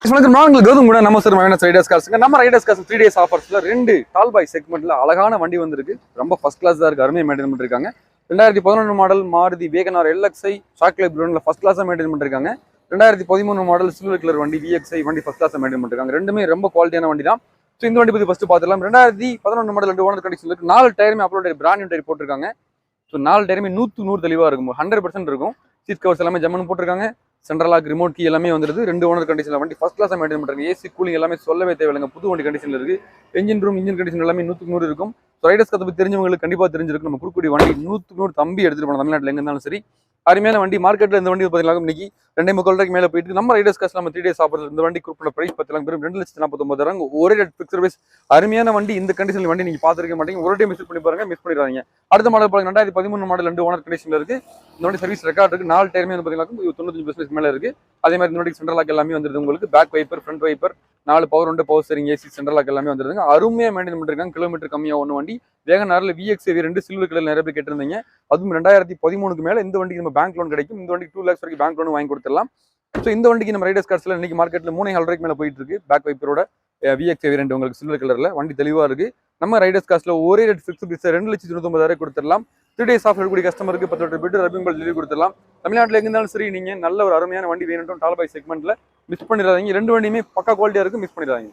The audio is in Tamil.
கௌதம் கூட நம்ம சார் ரைடர்ஸ் காசுங்க நம்ம ரைடர்ஸ் காசு 3 days ஆஃபர்ஸ்ல 2 டால் பாய் செக்மெண்ட்ல அழகான வண்டி வந்திருக்கு. ரொம்ப ஃபர்ஸ்ட் கிளாஸ் தான் இருக்கு, அருமையாக மெயின்டைன் பண்ணிருக்காங்க. 2011 model Maruti WagonR LXI chocolate ப்ரௌன்ல ஃபர்ஸ்ட் கிளாஸா மெயின்டைன் பண்ணிருக்காங்க. 2013 மாடல் சில்வர் கலர் வண்டி விஎக்ஸ்ஐ வண்டி ஃபர்ஸ்ட் கிளாஸா மெயின்டைன் பண்ணிருக்காங்க. ரெண்டுமே ரொம்ப குவாலிட்டியான வண்டி தான். ஸோ இந்த வண்டி பத்தி ஃபர்ஸ்ட் பார்த்துலாம். 2011 மாடல் 2 ஓனர் கண்டிஷன் இருக்கு. 4 டயருமே அப்லோட் பிராண்ட் நியூ டயர் போட்டிருக்காங்க. ஸோ 4 டயருமே 100 தெளிவாக இருக்கும், 100% இருக்கும். சீட் கவர்ஸ் எல்லாமே ஜம்முன்னு போட்டிருக்காங்க. சென்ட்ரல் லாக் ரிமோட் கீ எல்லாமே வந்துருது. 2 ஓனர் கண்டிஷன்ல வண்டி ஃபர்ஸ்ட் கிளாஸா மெயின்டைன் பண்றாங்க. ஏசி கூலிங் எல்லாமே சொல்லவே தேவையில்லைங்க, புது வண்டி கண்டிஷன்ல இருக்கு. இன்ஜின் ரூம் இன்ஜின் கண்டிஷன் எல்லாமே 100 இருக்கும். ரைடர்ஸ் கதை பத்தி தெரிஞ்சவங்களுக்கு கண்டிப்பா தெரிஞ்சிருக்கு. நம்ம குறுக்குடி வண்டி 100 தம்பி எடுத்துட்டு போன தமிழ்நாட்டில் எங்க இருந்தாலும் சரி. அருமையான வண்டி. மார்க்கெட்ல இந்த வண்டி பார்த்தீங்கன்னா இன்னைக்கு 2.25 மேல போயிட்டு நம்ம ரைடர்ஸ் காசு நம்ம 3 days ஆஃபர்ல இந்த வண்டி குறிப்பிட்ட பிரைஸ் 10 லட்சம் 2,49,000 ஒரே ரேட் ஃபிக்ஸ் பிரைஸ். அருமையான வண்டி. இந்த கண்டிஷன்ல வண்டி நீங்க பாத்துருக்க மாட்டீங்க. ஒரு டைம் விசிட் பண்ணி பாருங்க, மிஸ் பண்ணிடாதீங்க. அடுத்த மாடல் பாருங்க, 2013 மாடல் 2 ஓனர் கண்டிஷன்ல இருக்கு. இந்த வண்டி சர்வீஸ் ரெக்கார்ட் இருக்கு. 4 டயருமே பார்த்தீங்கன்னா 95% மேல இருக்கு. அதே மாதிரி இந்த வண்டி சென்ட்ரல் லாக் எல்லாமே வந்துருது. உங்களுக்கு back wiper front wiper 4 power உண்டு, power steering, AC central lock எல்லாமே வந்துருதுங்க. அருமையா மெயின்டைன் பண்ணிருக்காங்க. கிலோமீட்டர் கம்மியா ஒன்று வண்டி. வேகனார்ல விஎக்ஸ் 2 சில்வர் கலர் நிறைய பேர் கேட்டிருந்தீங்க. அதுவும் 2013 மேல இந்த வண்டிக்கு நம்ம பேங்க் லோன் கிடைக்கும். இந்த வண்டிக்கு 2 lakhs வரைக்கும் பேங்க் லோன் வாங்கி கொடுத்துடலாம். ஸோ இந்த வண்டிக்கு நம்ம ரைடர்ஸ் கார்ஸ்ல இன்னைக்கு மார்க்கெட்ல 3.5 மேல போயிட்டு இருக்கு. பேக் வைப்பரோட விஎக்ஸ் 2 உங்களுக்கு சில்வர் கலர்ல வண்டி தெளிவா இருக்கு. நம்ம ரைடர்ஸ் காஸ்ட்ல ஒரே ரேட் ஃபிக்ஸ் பிரைஸ் 2,99,000 கொடுத்துடலாம். 3 days ஆஃபர் கூடிய கஸ்டமருக்கு 10 பிட் ரப்பிங் பால் டெலிவரி கொடுத்துடலாம். தமிழ்நாட்டில் எங்க இருந்தாலும் சரி, நீங்க நல்ல ஒரு அருமையான வண்டி வேணும் டால் பாய் செக்மெண்ட்ல மிஸ் பண்ணிடாதீங்க. 2 வண்டியுமே பக்கா குவாலிட்டியா இருக்கு, மிஸ் பண்ணிடாதீங்க.